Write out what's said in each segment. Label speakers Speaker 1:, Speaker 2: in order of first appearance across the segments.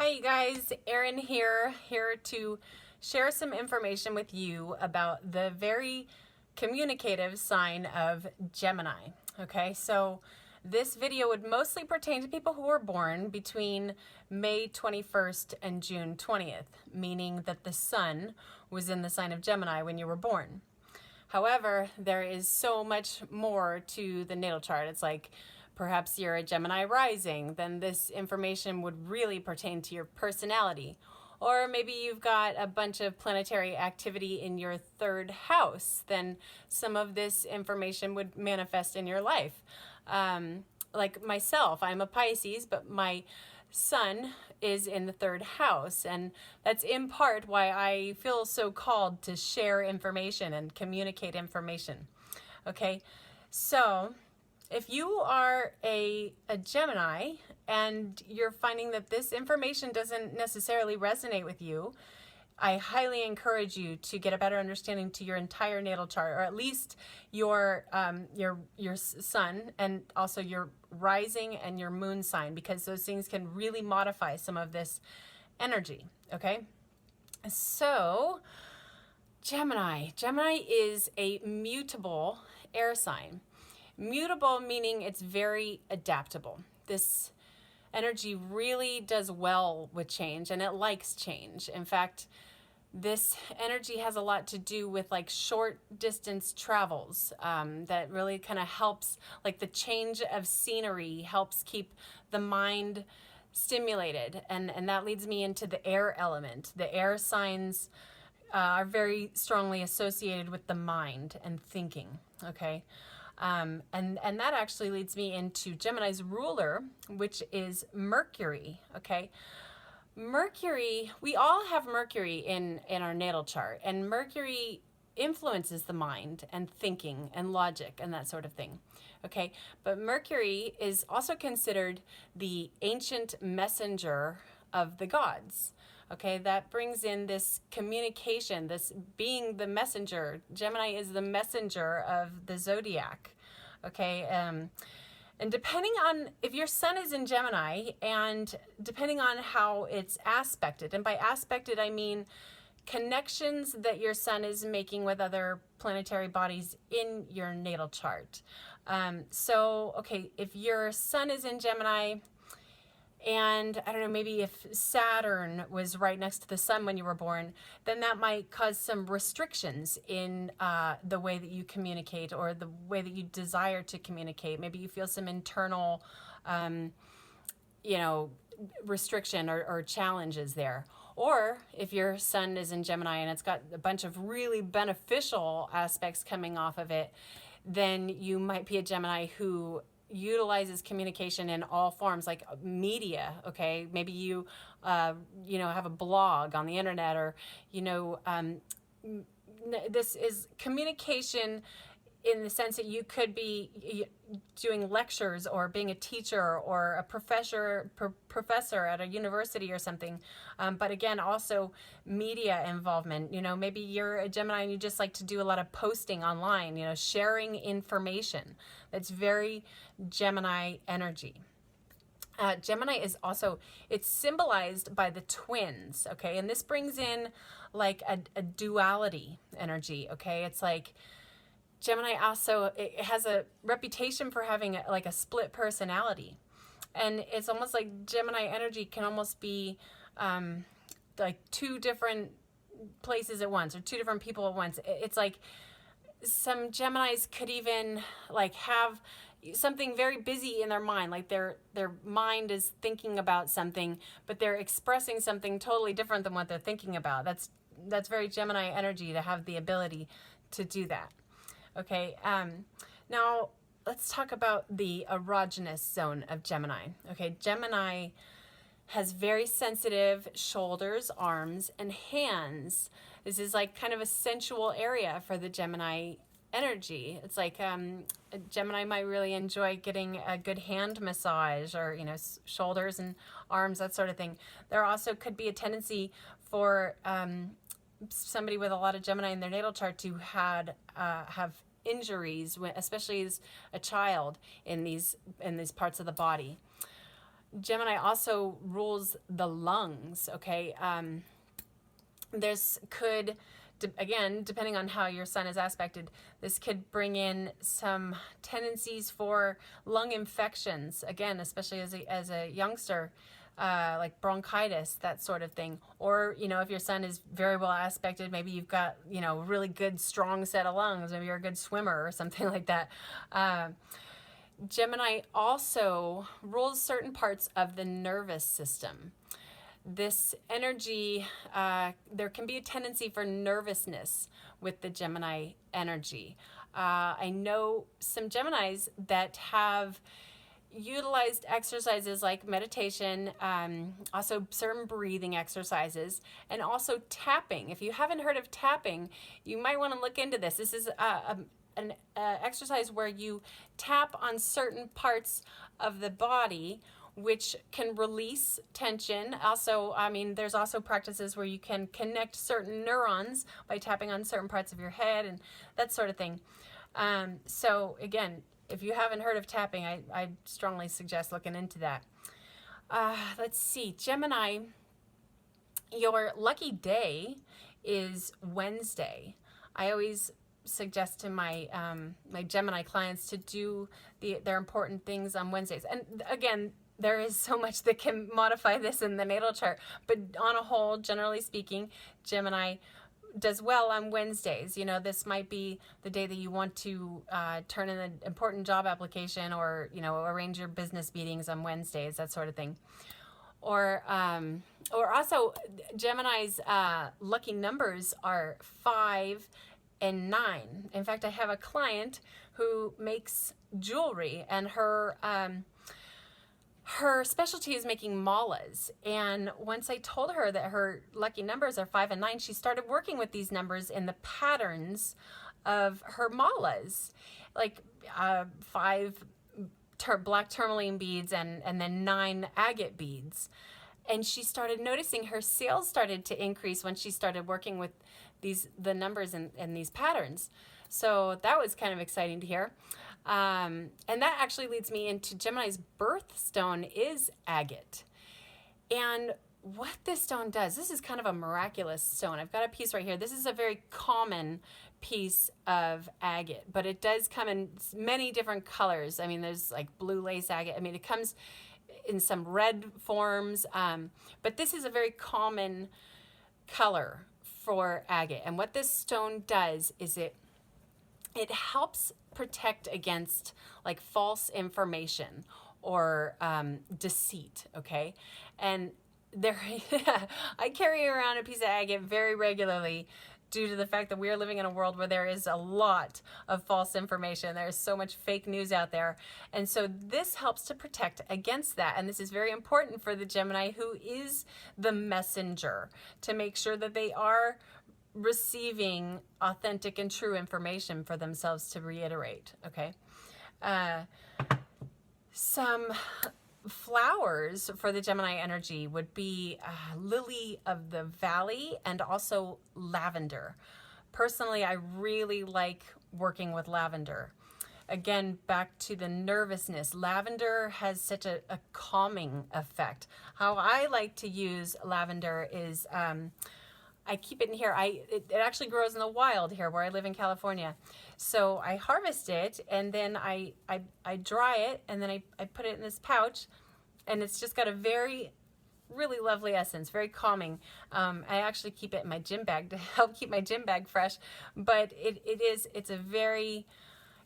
Speaker 1: Hi you guys, Erin here to share some information with you about the very communicative sign of Gemini. Okay, so this video would mostly pertain to people who were born between May 21st and June 20th, meaning that the sun was in the sign of Gemini when you were born. However, there is so much more to the natal chart. It's like perhaps you're a Gemini rising, then this information would really pertain to your personality. Or maybe you've got a bunch of planetary activity in your third house, then some of this information would manifest in your life. Like myself, I'm a Pisces, but my sun is in the third house, and that's in part why I feel so called to share information and communicate information. Okay, so if you are a Gemini and you're finding that this information doesn't necessarily resonate with you, I highly encourage you to get a better understanding to your entire natal chart, or at least your sun and also your rising and your moon sign, because those things can really modify some of this energy. Okay, so Gemini is a mutable air sign. Mutable meaning it's very adaptable. This energy really does well with change, and it likes change. In fact, this energy has a lot to do with like short distance travels, that really kind of helps, like the change of scenery helps keep the mind stimulated, and that leads me into the air element. The air signs are very strongly associated with the mind and thinking. Okay, and that actually leads me into Gemini's ruler, which is Mercury. Okay, Mercury, we all have Mercury in our natal chart, and Mercury influences the mind and thinking and logic and that sort of thing. Okay, but Mercury is also considered the ancient messenger of the gods. Okay, that brings in this communication, this being the messenger. Gemini is the messenger of the zodiac. Okay, and depending on if your sun is in Gemini, and depending on how it's aspected, and by aspected I mean connections that your sun is making with other planetary bodies in your natal chart. So, okay, if your sun is in Gemini, and I don't know, maybe if Saturn was right next to the sun when you were born, then that might cause some restrictions in the way that you communicate, or the way that you desire to communicate. Maybe you feel some internal, restriction or challenges there. Or if your sun is in Gemini and it's got a bunch of really beneficial aspects coming off of it, then you might be a Gemini who utilizes communication in all forms, like media. Okay, maybe you have a blog on the internet, or this is communication in the sense that you could be doing lectures, or being a teacher, or a professor at a university or something. But again, also media involvement. Maybe you're a Gemini and you just like to do a lot of posting online, sharing information. That's very Gemini energy. Gemini is also, it's symbolized by the twins, okay? And this brings in like a duality energy, okay? It's like Gemini also, it has a reputation for having like a split personality. And it's almost like Gemini energy can almost be like two different places at once, or two different people at once. It's like some Geminis could even like have something very busy in their mind, like their mind is thinking about something, but they're expressing something totally different than what they're thinking about. That's very Gemini energy, to have the ability to do that. Okay, now let's talk about the erogenous zone of Gemini. Okay, Gemini has very sensitive shoulders, arms, and hands. This is like kind of a sensual area for the Gemini energy. It's like a Gemini might really enjoy getting a good hand massage, or shoulders and arms, that sort of thing. There also could be a tendency for somebody with a lot of Gemini in their natal chart to have injuries, especially as a child, in these parts of the body. Gemini also rules the lungs, okay? This could, again, depending on how your sun is aspected, this could bring in some tendencies for lung infections, again, especially as a youngster, like bronchitis, that sort of thing. Or, you know, if your sun is very well aspected, maybe you've got, you know, a really good, strong set of lungs. Maybe you're a good swimmer or something like that. Gemini also rules certain parts of the nervous system. This energy, there can be a tendency for nervousness with the Gemini energy. I know some Geminis that have utilized exercises like meditation, also certain breathing exercises, and also tapping. If you haven't heard of tapping, you might want to look into this. This is an exercise where you tap on certain parts of the body, which can release tension. Also, I mean, there's also practices where you can connect certain neurons by tapping on certain parts of your head and that sort of thing. So again, if you haven't heard of tapping, I strongly suggest looking into that. Let's see, Gemini, your lucky day is Wednesday. I always suggest to my my Gemini clients to do their important things on Wednesdays. And again, there is so much that can modify this in the natal chart, but on a whole, generally speaking, Gemini does well on Wednesdays. You know, this might be the day that you want to turn in an important job application, or, you know, arrange your business meetings on Wednesdays, that sort of thing. Or also, Gemini's lucky numbers are 5 and 9. In fact, I have a client who makes jewelry, and her specialty is making malas. And once I told her that her lucky numbers are 5 and 9, she started working with these numbers in the patterns of her malas, like 5 black tourmaline beads and then 9 agate beads. And she started noticing her sales started to increase when she started working with the numbers and these patterns. So that was kind of exciting to hear. And that actually leads me into Gemini's birthstone is agate. And what this stone does, this is kind of a miraculous stone. I've got a piece right here. This is a very common piece of agate, but it does come in many different colors. I mean, there's like blue lace agate. I mean, it comes in some red forms, but this is a very common color for agate. And what this stone does is it helps protect against like false information or deceit, okay? And there, I carry around a piece of agate very regularly due to the fact that we are living in a world where there is a lot of false information. There's so much fake news out there. And so this helps to protect against that. And this is very important for the Gemini who is the messenger, to make sure that they are receiving authentic and true information for themselves to reiterate, okay? Some flowers for the Gemini energy would be lily of the valley and also lavender. Personally, I really like working with lavender. Again, back to the nervousness. Lavender has such a calming effect. How I like to use lavender is I keep it in here. It actually grows in the wild here where I live in California. So I harvest it, and then I dry it, and then I put it in this pouch, and it's just got a really lovely essence, very calming. I actually keep it in my gym bag to help keep my gym bag fresh, but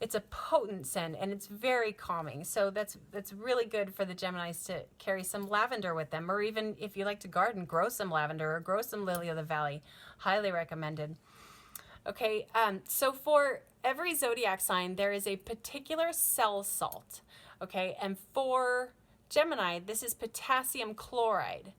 Speaker 1: it's a potent scent, and it's very calming. So that's really good for the Geminis to carry some lavender with them, or even if you like to garden, grow some lavender or grow some lily of the valley. Highly recommended. Okay, so for every zodiac sign, there is a particular cell salt, okay? And for Gemini, this is potassium chloride.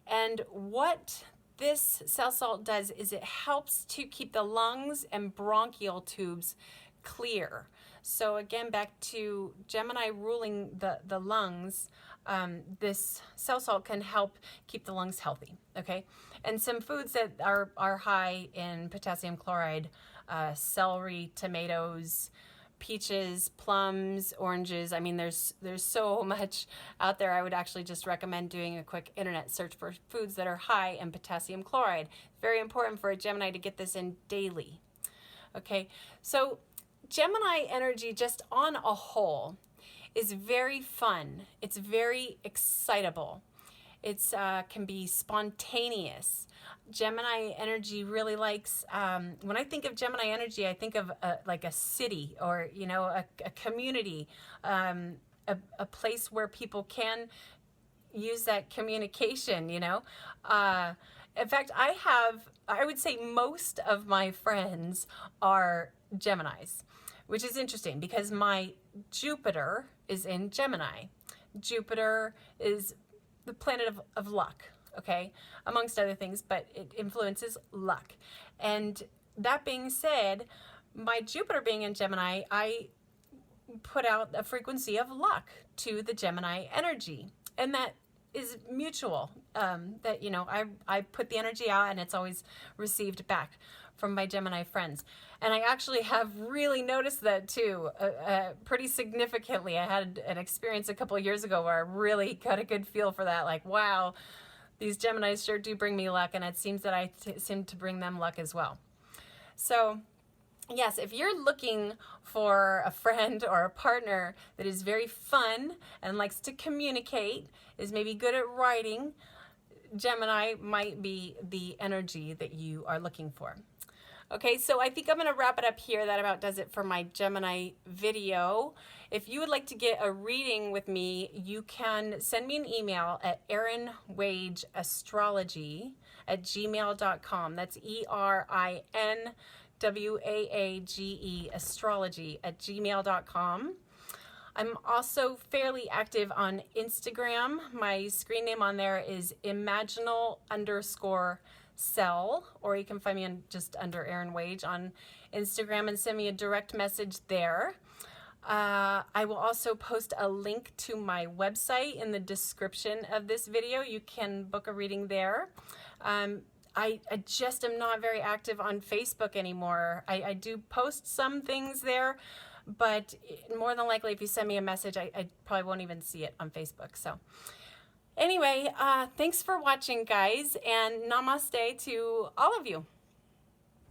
Speaker 1: And what this cell salt does is it helps to keep the lungs and bronchial tubes clear. So again, back to Gemini ruling the lungs, this cell salt can help keep the lungs healthy, okay? And some foods that are high in potassium chloride, celery, tomatoes, peaches, plums, oranges. I mean, there's so much out there. I would actually just recommend doing a quick internet search for foods that are high in potassium chloride. Very important for a Gemini to get this in daily. Okay, so Gemini energy just on a whole is very fun. It's very excitable. It's can be spontaneous. Gemini energy really likes, when I think of Gemini energy, I think of like a city, or, you know, a community, a place where people can use that communication, you know. In fact, I would say most of my friends are Geminis, which is interesting because my Jupiter is in Gemini. Jupiter is the planet of luck, okay, amongst other things, but it influences luck. And that being said, my Jupiter being in Gemini, I put out a frequency of luck to the Gemini energy, and that is mutual. That, you know, I put the energy out and it's always received back from my Gemini friends. And I actually have really noticed that too, pretty significantly. I had an experience a couple of years ago where I really got a good feel for that. Like, wow, these Geminis sure do bring me luck, and it seems that I seem to bring them luck as well. So yes, if you're looking for a friend or a partner that is very fun and likes to communicate, is maybe good at writing, Gemini might be the energy that you are looking for. Okay, so I think I'm going to wrap it up here. That about does it for my Gemini video. If you would like to get a reading with me, you can send me an email at ErinWaageAstrololgy at gmail.com. That's ErinWaageAstrololgy at gmail.com. I'm also fairly active on Instagram. My screen name on there is imaginal_cell, or you can find me on just under Erin Waage on Instagram and send me a direct message there. I will also post a link to my website in the description of this video. You can book a reading there. I just am not very active on Facebook anymore. I do post some things there, but more than likely if you send me a message, I probably won't even see it on Facebook. So anyway, thanks for watching, guys, and namaste to all of you.